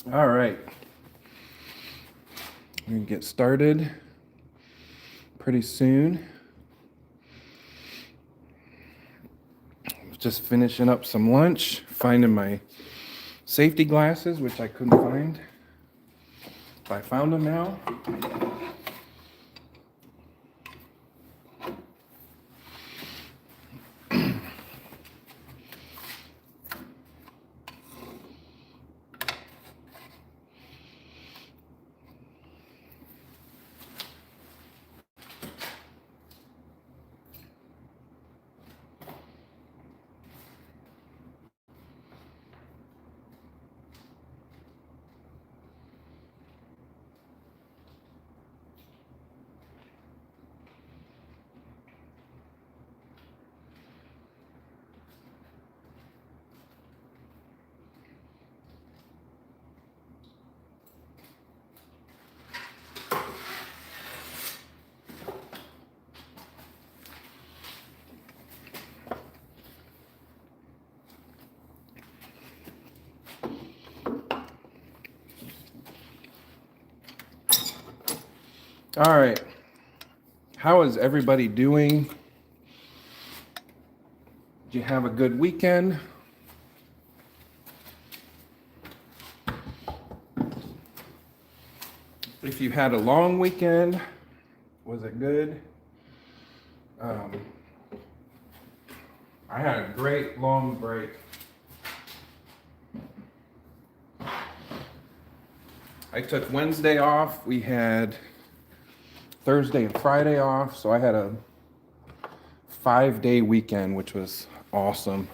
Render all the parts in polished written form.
All right. We're going to get started pretty soon. Just finishing up some lunch, finding my safety glasses, which I couldn't find. I found them now. All right. How is everybody doing? Did you have a good weekend? If you had a long weekend, was it good? I had a great long break. I took Wednesday off. We had Thursday and Friday off, so I had a 5-day weekend, which was awesome.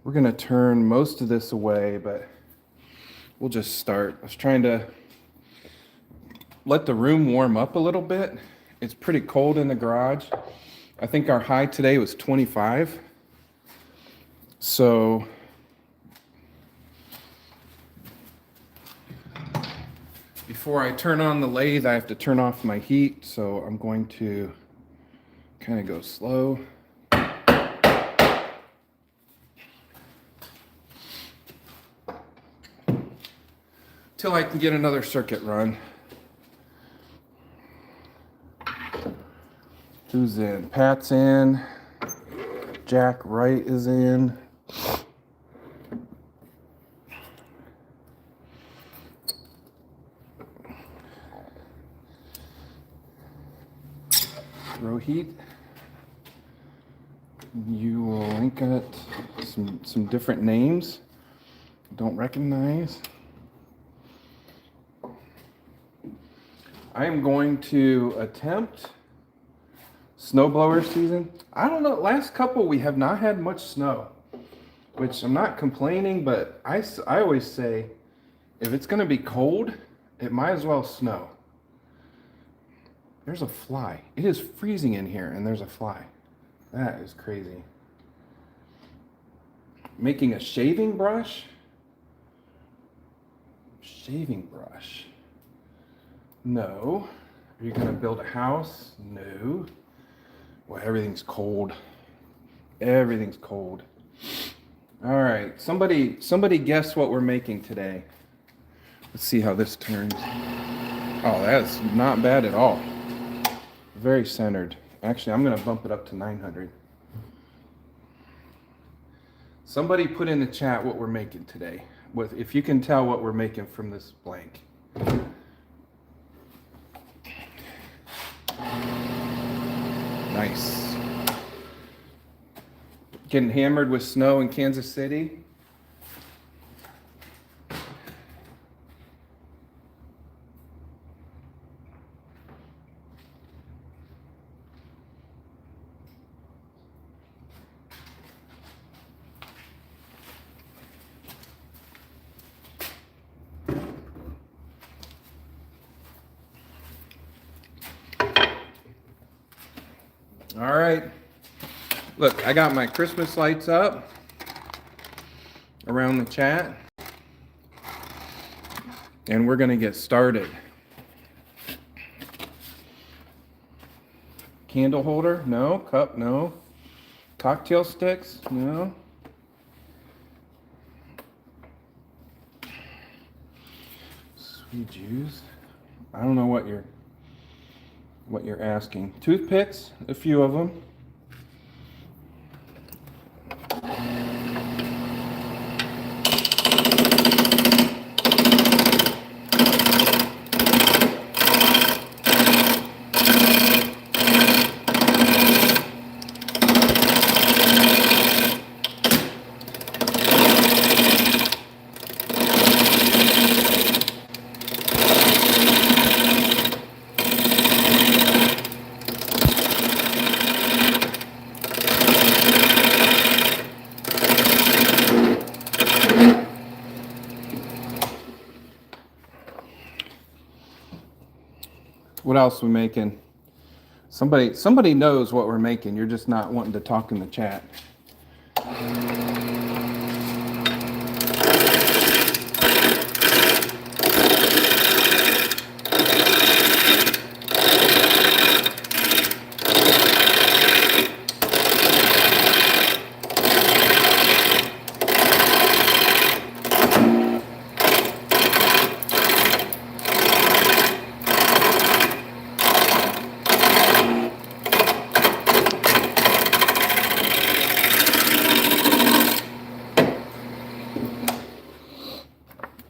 We're gonna turn most of this away, but we'll just start. I was trying to let the room warm up a little bit. It's pretty cold in the garage. I think our high today was 25. So before I turn on the lathe, I have to turn off my heat. So I'm going to kind of go slow. Till I can get another circuit run. Who's in? Pat's in. Jack Wright is in. Rohit. You will link at some different names. Don't recognize. I am going to attempt snowblower season. I don't know, last couple we have not had much snow, which I'm not complaining, but I always say if it's going to be cold, it might as well snow. There's a fly. It is freezing in here and there's a fly. That is crazy. Making a shaving brush? Shaving brush. No. Are you gonna build a house? No. Well, everything's cold. Everything's cold. All right, somebody guess what we're making today. Let's see how this turns. Oh, that's not bad at all. Very centered. Actually, I'm gonna bump it up to 900. Somebody put in the chat what we're making today. If you can tell what we're making from this blank. Nice. Getting hammered with snow in Kansas City. All right. Look, I got my Christmas lights up around the chat. And we're going to get started. Candle holder? No. Cup? No. Cocktail sticks? No. You Jews. I don't know what you're asking. Toothpicks, a few of them. What else are we making? Somebody knows what we're making. You're just not wanting to talk in the chat.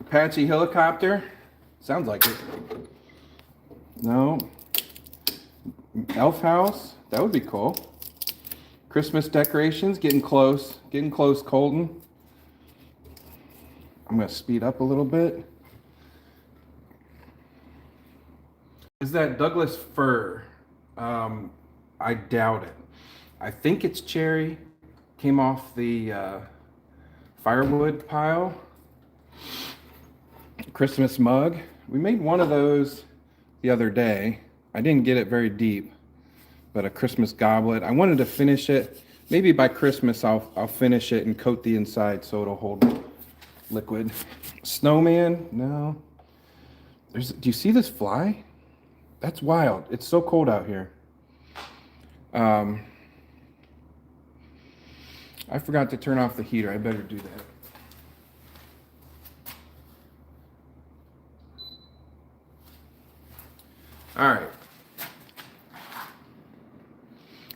Apache helicopter? Sounds like it. No. Elf house? That would be cool. Christmas decorations, getting close, Colton. I'm gonna speed up a little bit. Is that Douglas fir? I doubt it. I think it's cherry. Came off the firewood pile. Christmas mug. We made one of those the other day. I didn't get it very deep, but a Christmas goblet. I wanted to finish it. Maybe by Christmas I'll finish it and coat the inside so it'll hold liquid. Snowman? No. Do you see this fly? That's wild. It's so cold out here. I forgot to turn off the heater. I better do that. All right.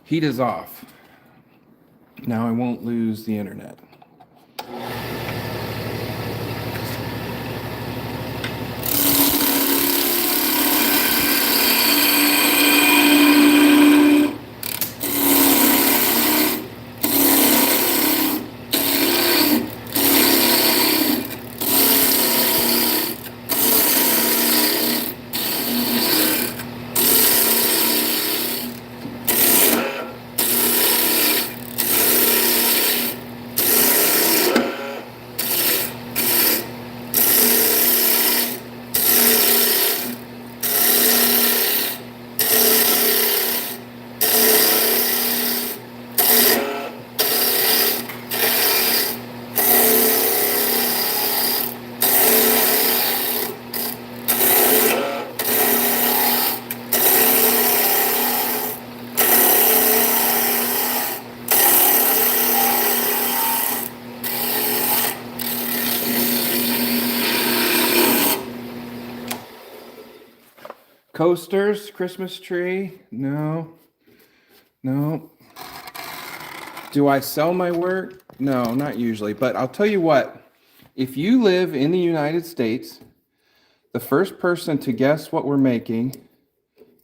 Heat is off. Now I won't lose the internet. Coasters, Christmas tree? No. Do I sell my work? No, not usually. But I'll tell you what, if you live in the United States, the first person to guess what we're making,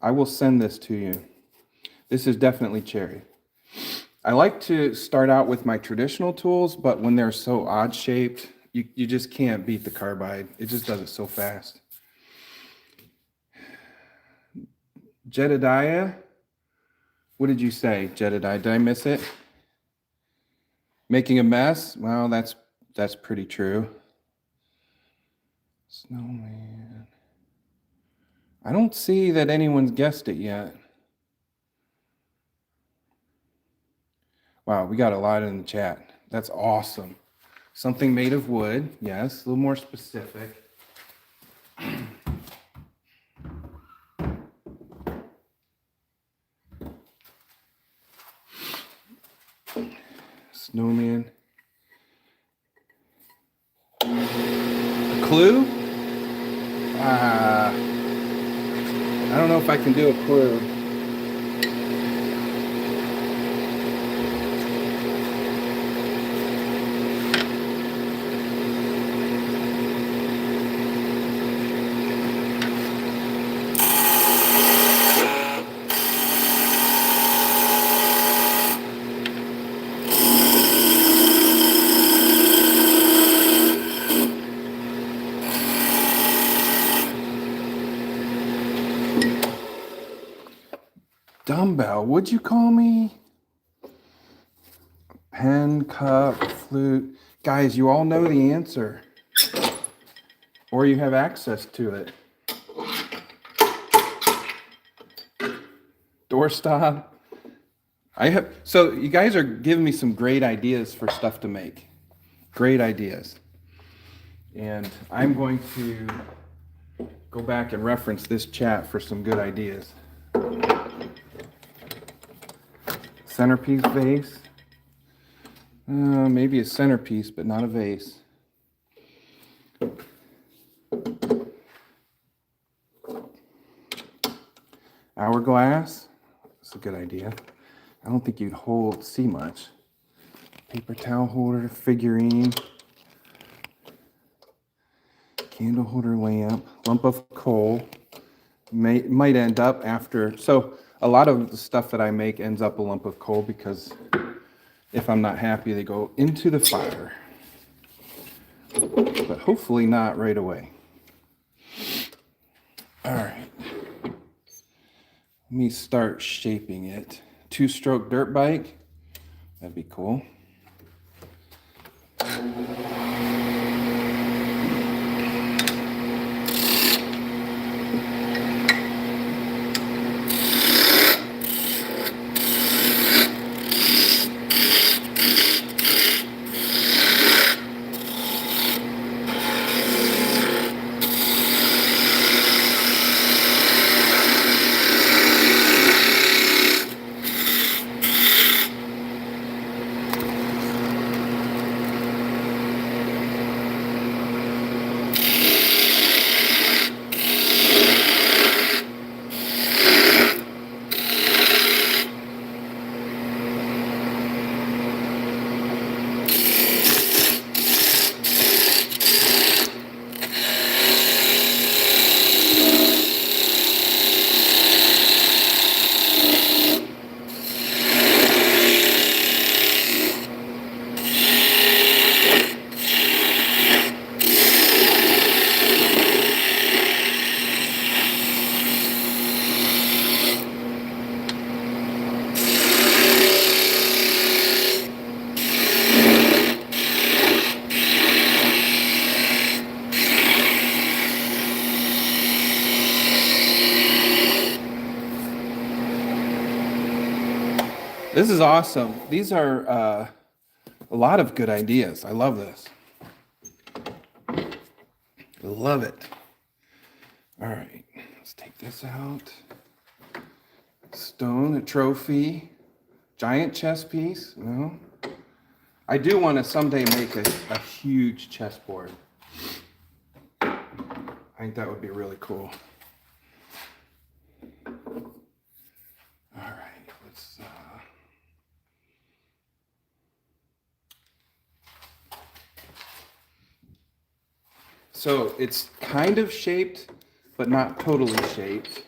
I will send this to you. This is definitely cherry. I like to start out with my traditional tools, but when they're so odd shaped, you just can't beat the carbide. It just does it so fast. Jedediah? What did you say, Jedediah? Did I miss it? Making a mess? Well, that's pretty true. Snowman. I don't see that anyone's guessed it yet. Wow, we got a lot in the chat. That's awesome. Something made of wood. Yes, a little more specific. Snowman. A clue? I don't know if I can do a clue. Dumbbell, what'd you call me? Pen, cup, flute. Guys, you all know the answer. Or you have access to it. Doorstop. So you guys are giving me some great ideas for stuff to make. Great ideas. And I'm going to go back and reference this chat for some good ideas. Centerpiece vase. Maybe a centerpiece, but not a vase. Hourglass. That's a good idea. I don't think you'd see much. Paper towel holder, figurine. Candle holder, lamp, lump of coal. Might end up after. So a lot of the stuff that I make ends up a lump of coal because if I'm not happy, they go into the fire. But hopefully not right away. All right. Let me start shaping it. 2-stroke dirt bike. That'd be cool. This is awesome. These are a lot of good ideas. I love this. Love it. All right, let's take this out. Stone, a trophy, giant chess piece. No, I do want to someday make a huge chessboard. I think that would be really cool. All right, let's. So it's kind of shaped, but not totally shaped,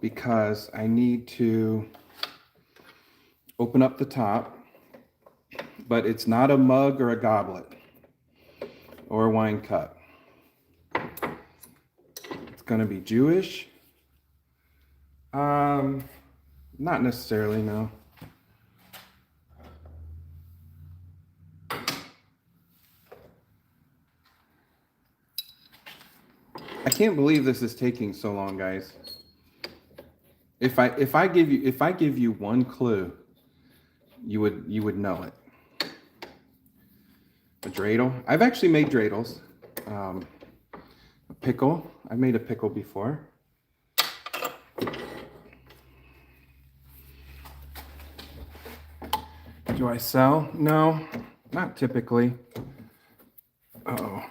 because I need to open up the top, but it's not a mug or a goblet or a wine cup. It's going to be Jewish. Not necessarily, no. I can't believe this is taking so long, guys. If I give you one clue, you would know it. A dreidel. I've actually made dreidels. A pickle. I've made a pickle before. Do I sell? No, not typically. Uh-oh.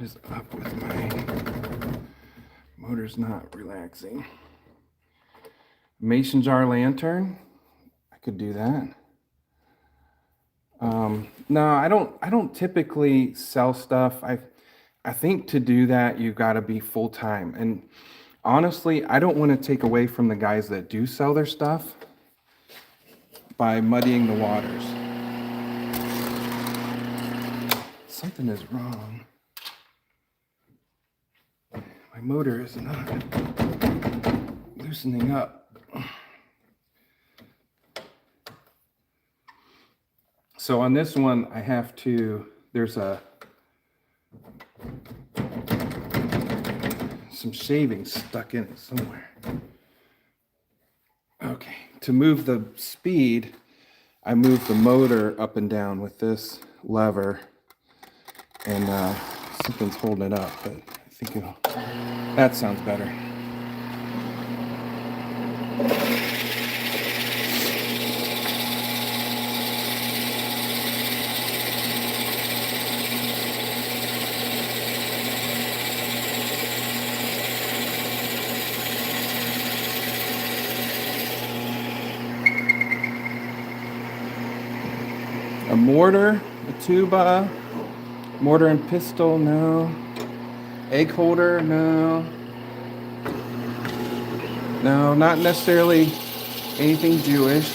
is up with my motor's not relaxing? Mason jar lantern. I could do that. No, I don't typically sell stuff. I think to do that you've got to be full time. And honestly, I don't want to take away from the guys that do sell their stuff by muddying the waters. Something is wrong. My motor is not loosening up. So on this one, I have to, there's some shavings stuck in it somewhere. Okay, to move the speed, I move the motor up and down with this lever, and something's holding it up, but I think that sounds better. A mortar, a tuba, mortar and pestle, no. Egg holder, no. No, not necessarily anything Jewish.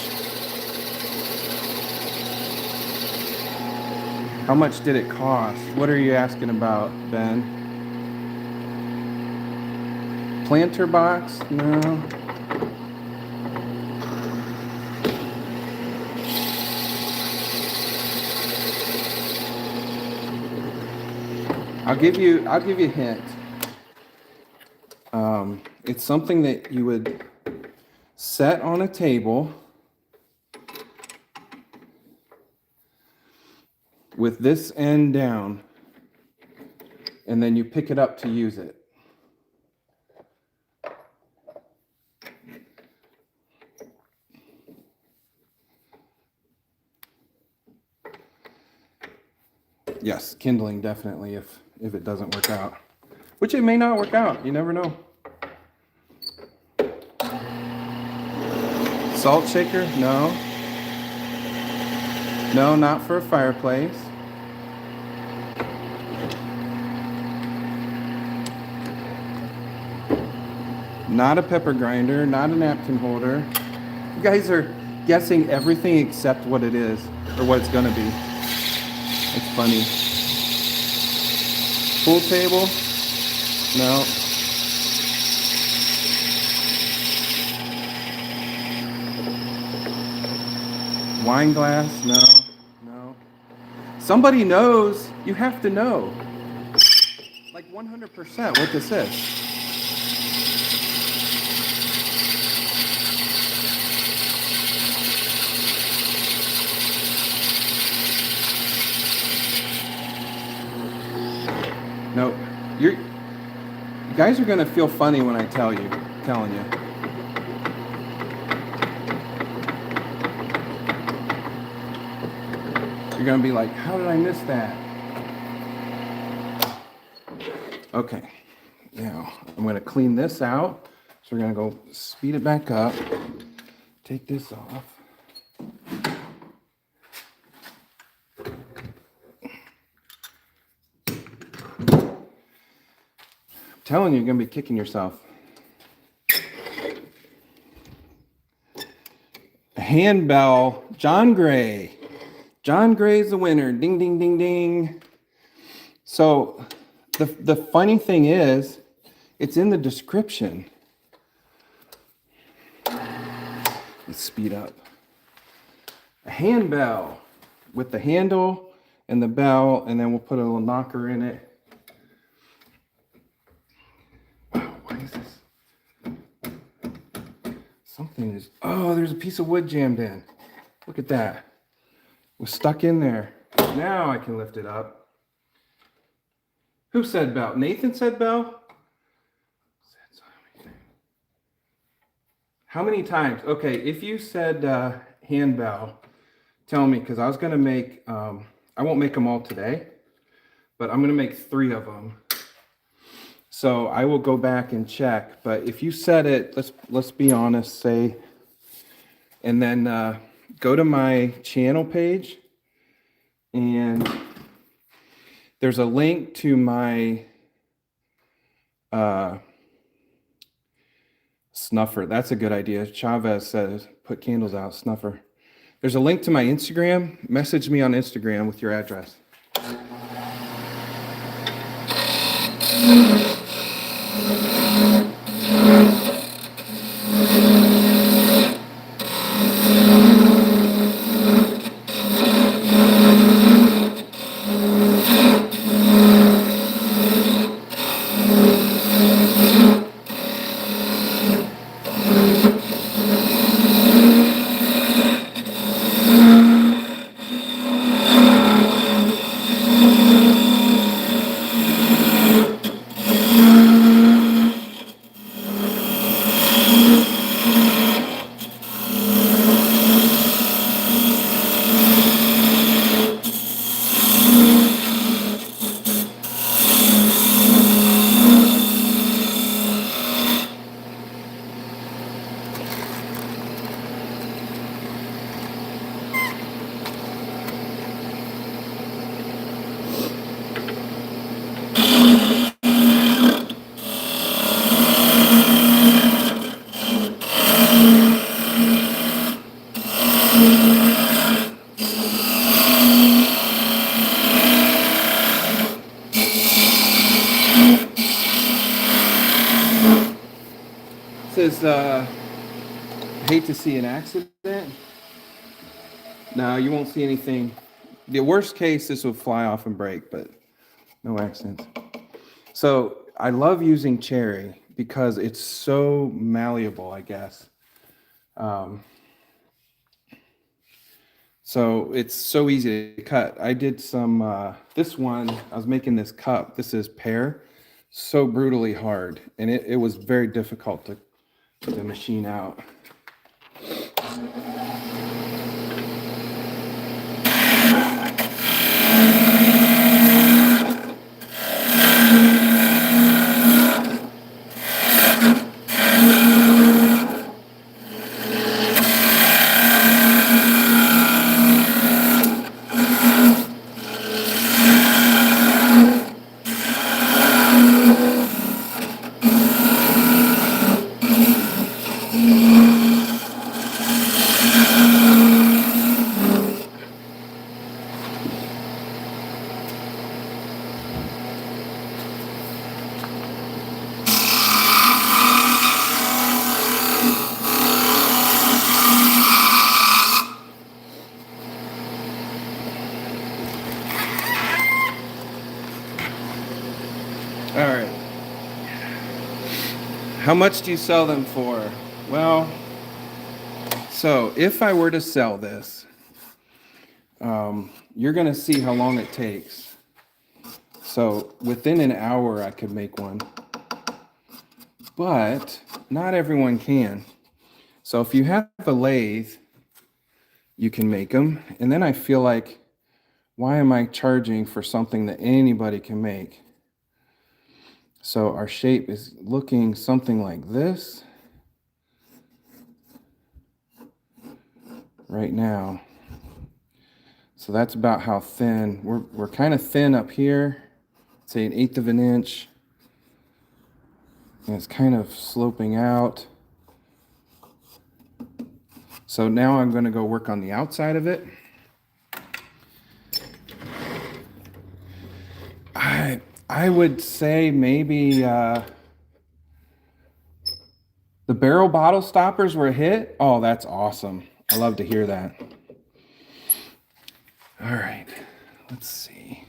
How much did it cost? What are you asking about, Ben? Planter box, no. I'll give you a hint. It's something that you would set on a table with this end down, and then you pick it up to use it. Yes, kindling definitely if it doesn't work out. Which it may not work out, you never know. Salt shaker? No. No, not for a fireplace. Not a pepper grinder, not a napkin holder. You guys are guessing everything except what it is, or what it's gonna be. It's funny. Pool table? No. Wine glass? No. No. Somebody knows. You have to know. Like 100% what this is. No, you guys are gonna feel funny when I telling you. You're gonna be like, how did I miss that? Okay, now I'm gonna clean this out. So we're gonna go speed it back up. Take this off. Telling you, you're gonna be kicking yourself. A handbell, John Gray. John Gray's the winner. Ding, ding, ding, ding. So the funny thing is, it's in the description. Let's speed up. A handbell with the handle and the bell, and then we'll put a little knocker in it. Something is, oh, there's a piece of wood jammed in. Look at that. It was stuck in there. Now I can lift it up. Who said bell? Nathan said bell? How many times? Okay, if you said handbell, tell me, because I was going to make, I won't make them all today, but I'm going to make 3 of them. So I will go back and check. But if you set it, let's be honest, say, and then go to my channel page, and there's a link to my snuffer. That's a good idea. Chavez says, put candles out, snuffer. There's a link to my Instagram. Message me on Instagram with your address. Says, hate to see an accident. No, you won't see anything. The worst case, this will fly off and break, but no accidents. So I love using cherry because it's so malleable, I guess. So it's so easy to cut. I did some, this one, I was making this cup. This is pear, so brutally hard. And it was very difficult to machine out. All right. How much do you sell them for? Well, so if I were to sell this, you're going to see how long it takes. So within an hour, I could make one. But not everyone can. So if you have a lathe, you can make them. And then I feel like, why am I charging for something that anybody can make? So our shape is looking something like this right now. So that's about how thin. We're kind of thin up here, say 1/8 of an inch. And it's kind of sloping out. So now I'm going to go work on the outside of it. I would say maybe the barrel bottle stoppers were a hit. Oh, that's awesome. I love to hear that. All right, let's see.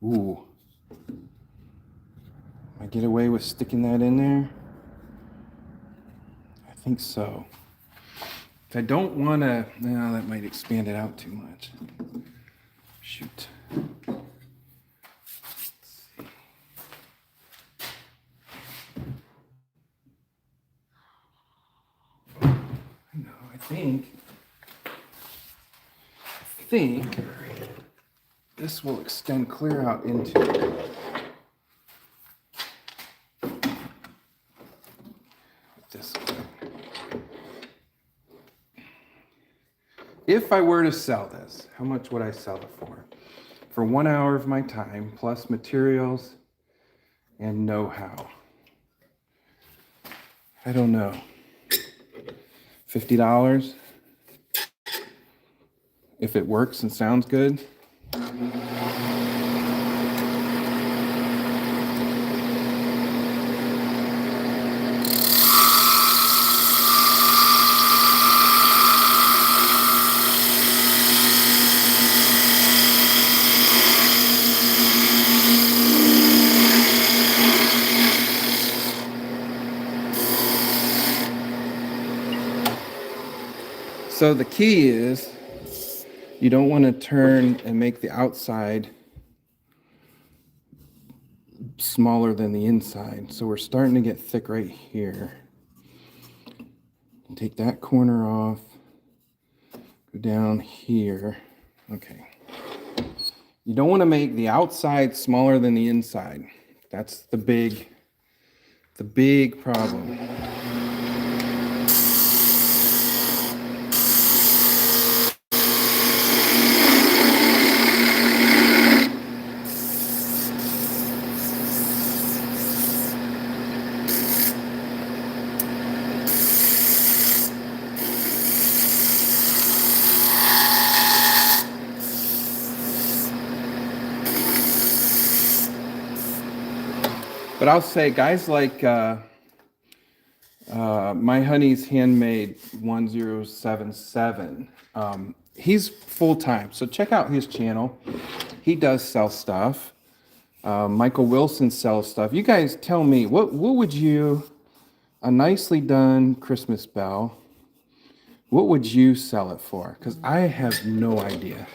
Ooh. I get away with sticking that in there? I think so. If I don't want to, no, that might expand it out too much. Shoot. I think this will extend clear out into it. This way. If I were to sell this, how much would I sell it for? For 1 hour of my time, plus materials and know-how. I don't know. $50? If it works and sounds good. So the key is you don't want to turn and make the outside smaller than the inside. So we're starting to get thick right here. Take that corner off, go down here. Okay. You don't want to make the outside smaller than the inside. That's the big problem. But I'll say, guys like My Honey's Handmade 1077, he's full-time, so check out his channel. He does sell stuff. Michael Wilson sells stuff. You guys tell me, what would you, a nicely done Christmas bell, what would you sell it for? Because I have no idea.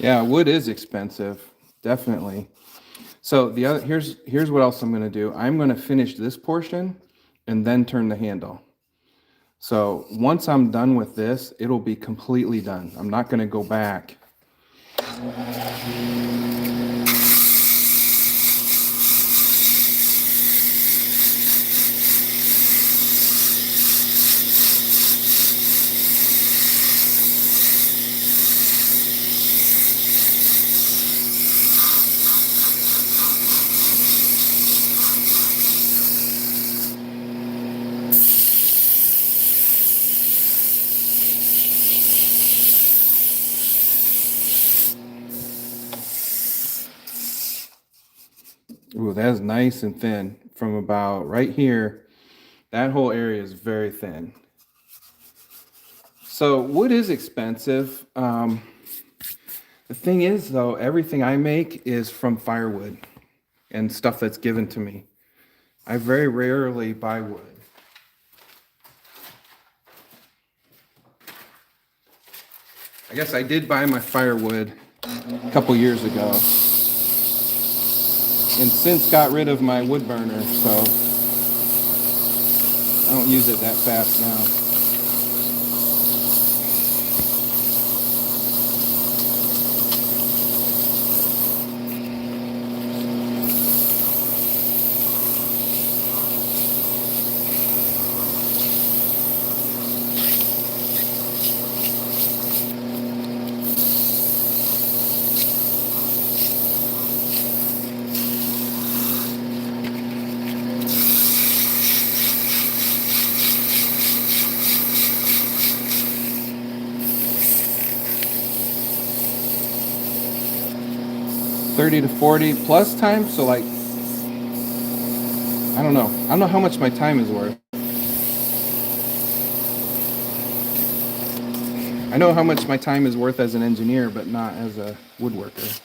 Yeah, wood is expensive, definitely. So the other here's what else I'm going to do. I'm going to finish this portion and then turn the handle. So once I'm done with this, it'll be completely done. I'm not going to go back. Ooh, that's nice and thin. From about right here, that whole area is very thin. So wood is expensive. The thing is, though, everything I make is from firewood and stuff that's given to me. I very rarely buy wood. I guess I did buy my firewood a couple years ago, and since got rid of my wood burner, so I don't use it that fast now. 30 to 40 plus time. So like, I don't know. I don't know how much my time is worth. I know how much my time is worth as an engineer, but not as a woodworker.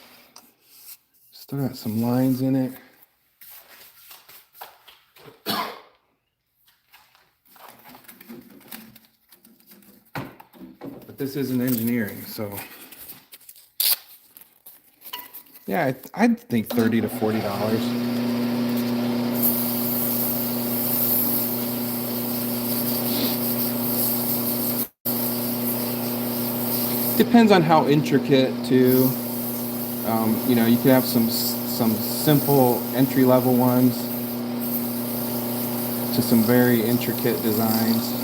Still got some lines in it. But this isn't engineering, so yeah, I'd think $30 to $40. Depends on how intricate too. You know, you could have some simple entry-level ones to some very intricate designs.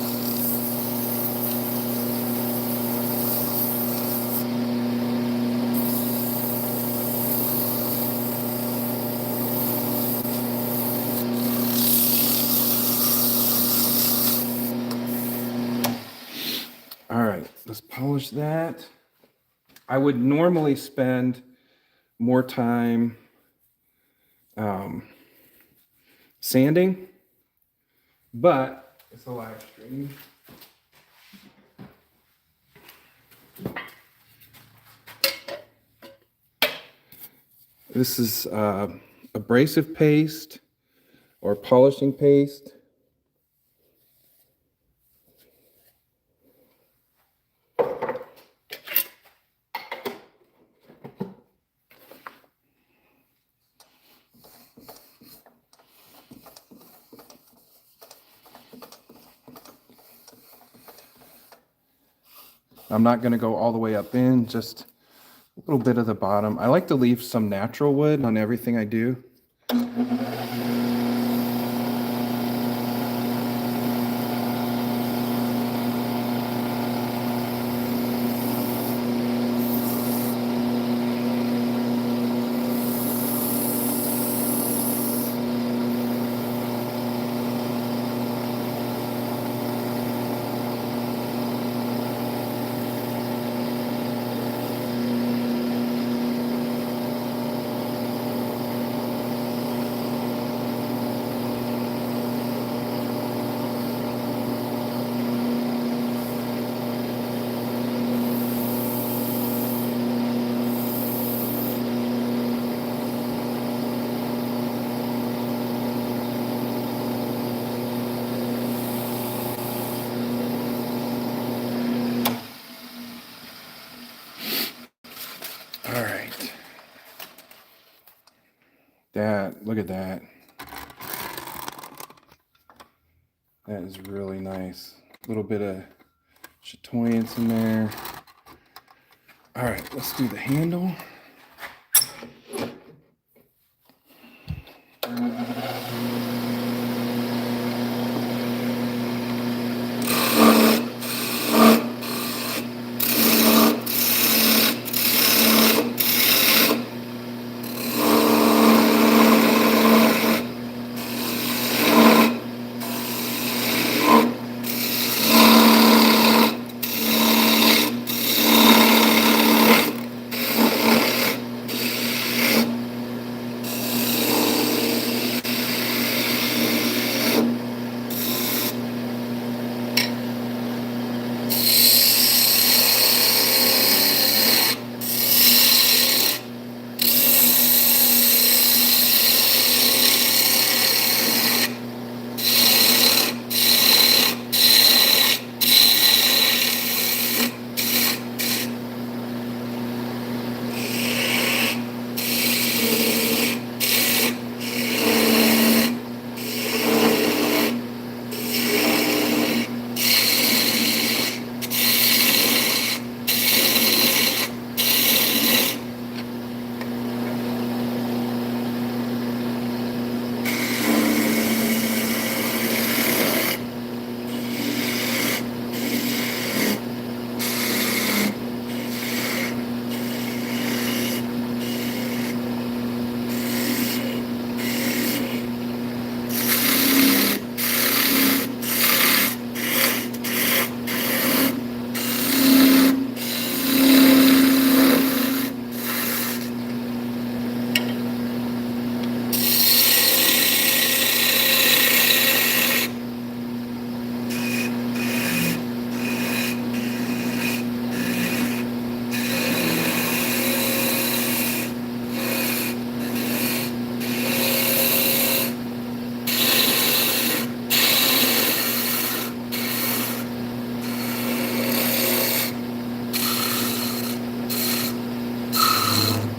All right, let's polish that. I would normally spend more time sanding, but it's a live stream. This is abrasive paste or polishing paste. I'm not going to go all the way up in, just a little bit of the bottom. I like to leave some natural wood on everything I do. All right. Look at that. That is really nice. A little bit of chatoyance in there. All right, let's do the handle.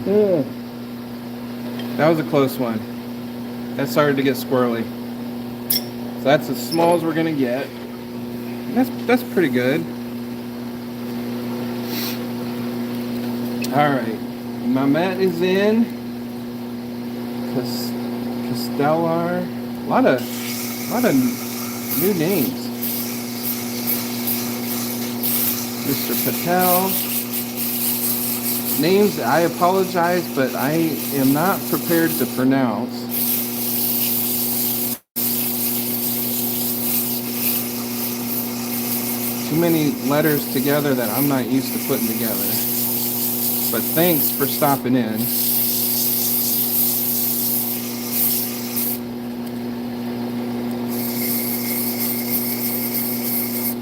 Oh, that was a close one. That started to get squirrely. So that's as small as we're gonna get. That's pretty good. All right, my mat is in. Castellar. A lot of new names. Mr. Patel. Names, I apologize, but I am not prepared to pronounce. Too many letters together that I'm not used to putting together. But thanks for stopping in.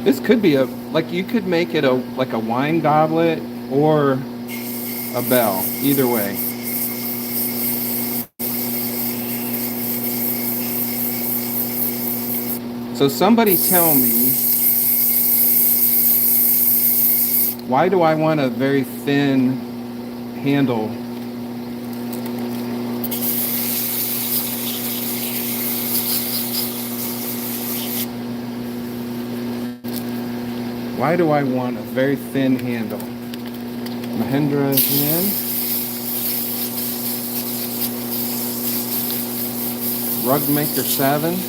This could be you could make it like a wine goblet or a bell, either way. So somebody tell me, why do I want a very thin handle? Why do I want a very thin handle? Mahindra is in. Rug Maker 7.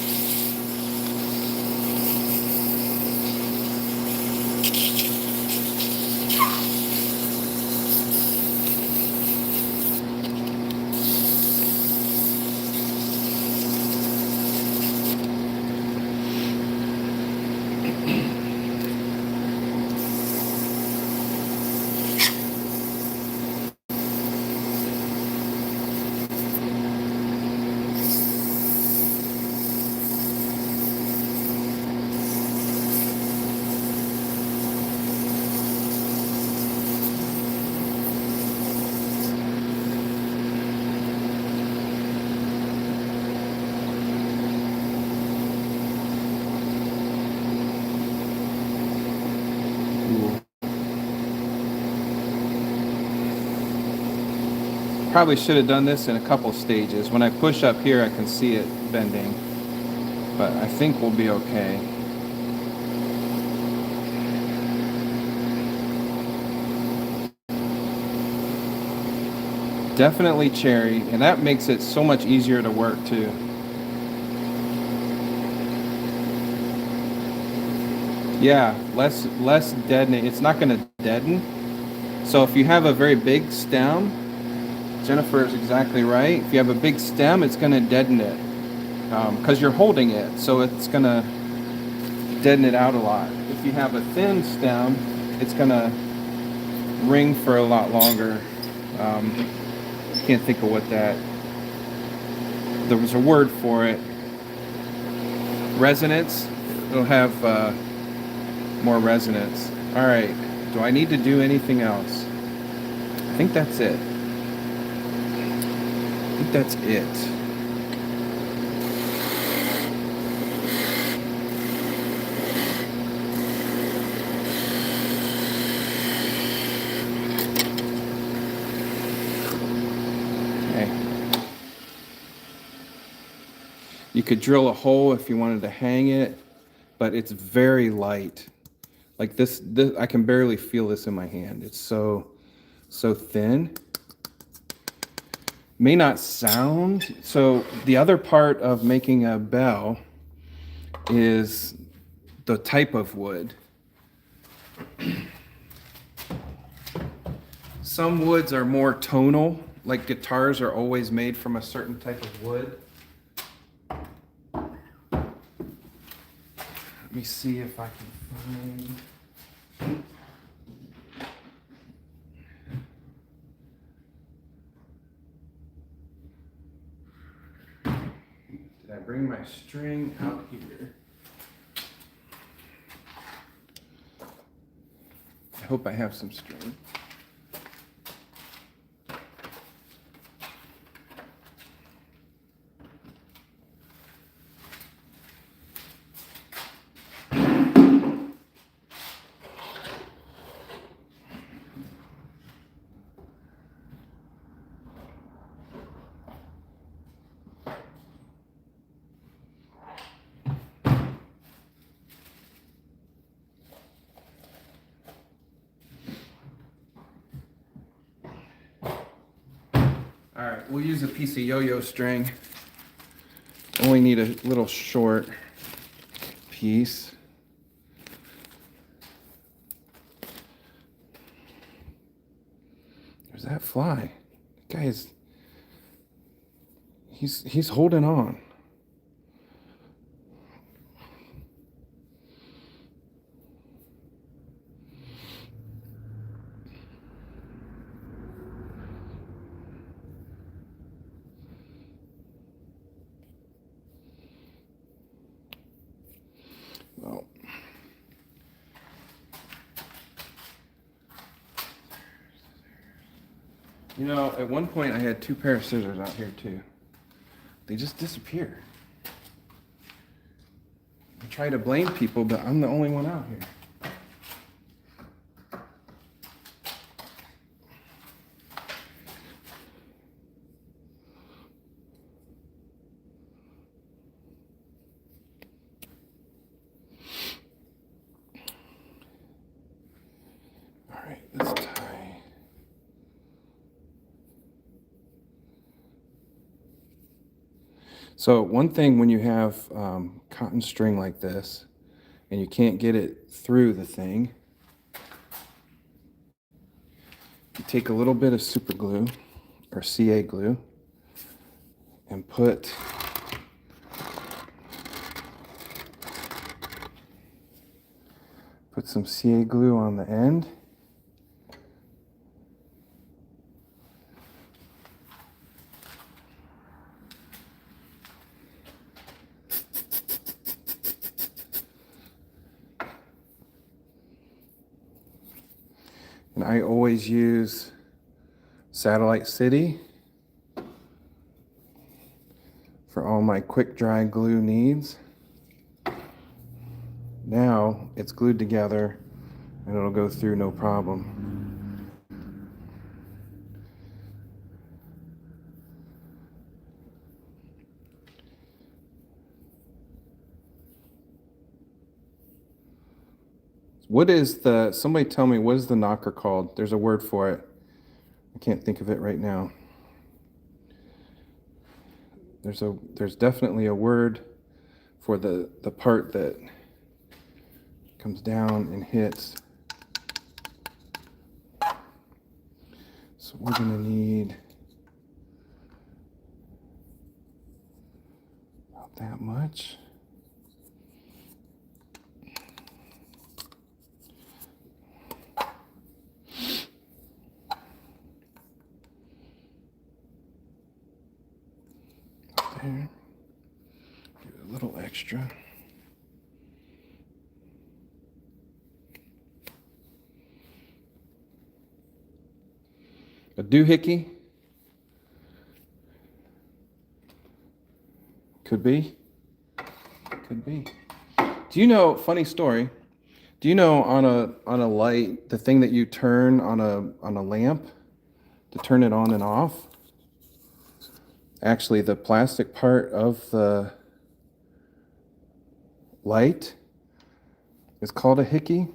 Probably should have done this in a couple stages. When I push up here, I can see it bending, but I think we'll be okay. Definitely cherry, and that makes it so much easier to work too. Yeah, less deadening. It's not going to deaden. So if you have a very big stem, Jennifer is exactly right. If you have a big stem, it's going to deaden it because you're holding it, so it's going to deaden it out a lot. If you have a thin stem, it's going to ring for a lot longer. Can't think of what that. There was a word for it. Resonance. It'll have more resonance. All right. Do I need to do anything else? I think that's it. That's it. Okay. You could drill a hole if you wanted to hang it, but it's very light. Like this I can barely feel this in my hand. It's so thin. May not sound. So the other part of making a bell is the type of wood. Some woods are more tonal, like guitars are always made from a certain type of wood. Let me see if I can find. I bring my string out here. I hope I have some string. All right, we'll use a piece of yo-yo string. Only need a little short piece. There's that fly. That guy is, he's holding on. Well, you know, at one point I had 2 pair of scissors out here too. They just disappear. I try to blame people, but I'm the only one out here. All right, let's tie. So one thing when you have cotton string like this and you can't get it through the thing, you take a little bit of super glue or CA glue and put some CA glue on the end. And I always use Satellite City for all my quick dry glue needs. Now it's glued together and it'll go through no problem. What is the, somebody tell me, what is the knocker called? There's a word for it. I can't think of it right now. There's definitely a word for the part that comes down and hits. So we're gonna need about that much. There. Give it a little extra. A doohickey. Could be. Could be. Do you know, funny story, do you know on a light, the thing that you turn on a lamp to turn it on and off? Actually, the plastic part of the light is called a hickey.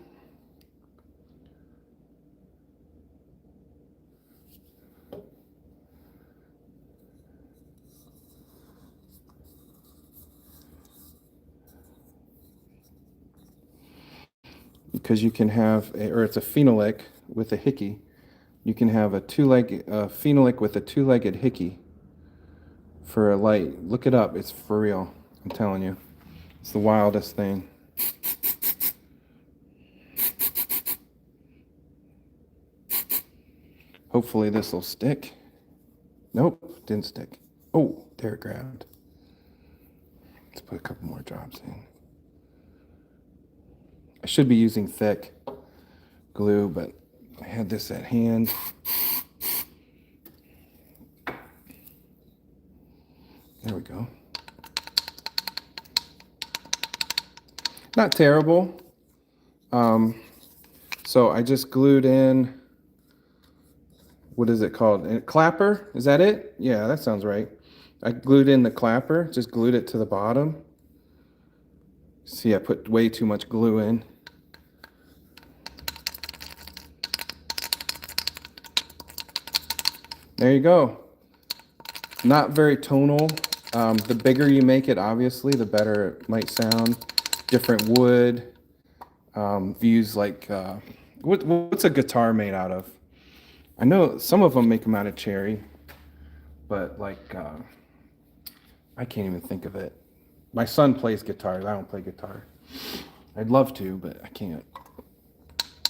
Because you can have, or it's a phenolic with a hickey. You can have a phenolic with a 2-legged hickey for a light. Look it up, it's for real, I'm telling you. It's the wildest thing. Hopefully this will stick. Nope, didn't stick. Oh, there it grabbed. Let's put a couple more drops in. I should be using thick glue, but I had this at hand. There we go. Not terrible. So I just glued in, what is it called? A clapper? Is that it? Yeah, that sounds right. I glued in the clapper, just glued it to the bottom. See, I put way too much glue in. There you go. not very tonal. The bigger you make it, obviously, the better it might sound. Different wood. Views like, what's a guitar made out of? I know some of them make them out of cherry, but like, I can't even think of it. My son plays guitars. I don't play guitar. I'd love to, but I can't.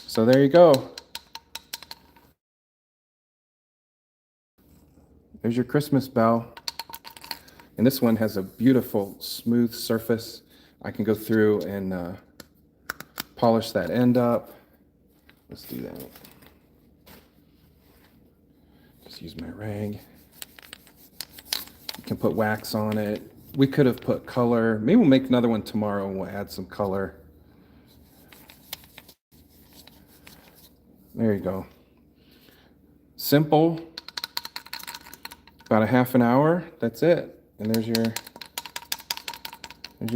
So there you go. There's your Christmas bell. And this one has a beautiful smooth surface. I can go through and polish that end up. Let's do that. Just use my rag. You can put wax on it. We could have put color. Maybe we'll make another one tomorrow and we'll add some color. There you go. Simple. About a half an hour. That's it. And there's your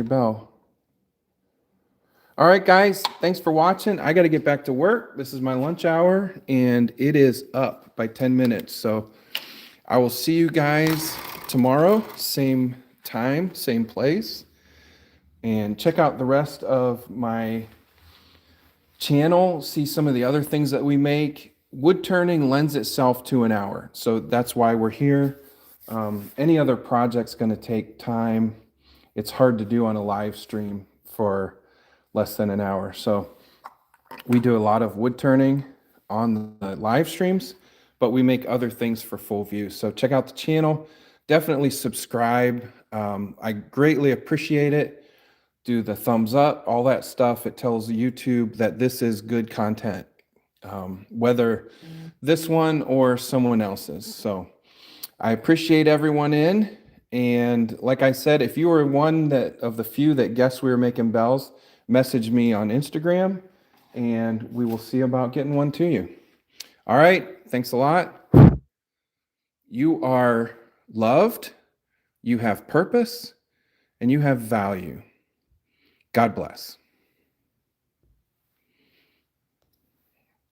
bell. All right, guys. Thanks for watching. I got to get back to work. This is my lunch hour, and it is up by 10 minutes. So I will see you guys tomorrow. Same time, same place. And check out the rest of my channel. See some of the other things that we make. Wood turning lends itself to an hour. So that's why we're here. Any other project's going to take time. It's hard to do on a live stream for less than an hour. So we do a lot of wood turning on the live streams, but we make other things for full view. So check out the channel. Definitely subscribe. I greatly appreciate it. Do the thumbs up, all that stuff. It tells YouTube that this is good content, whether this one or someone else's. So I appreciate everyone in. And like I said, if you were one of the few that guessed we were making bells, message me on Instagram and we will see about getting one to you. All right. Thanks a lot. You are loved, you have purpose, and you have value. God bless.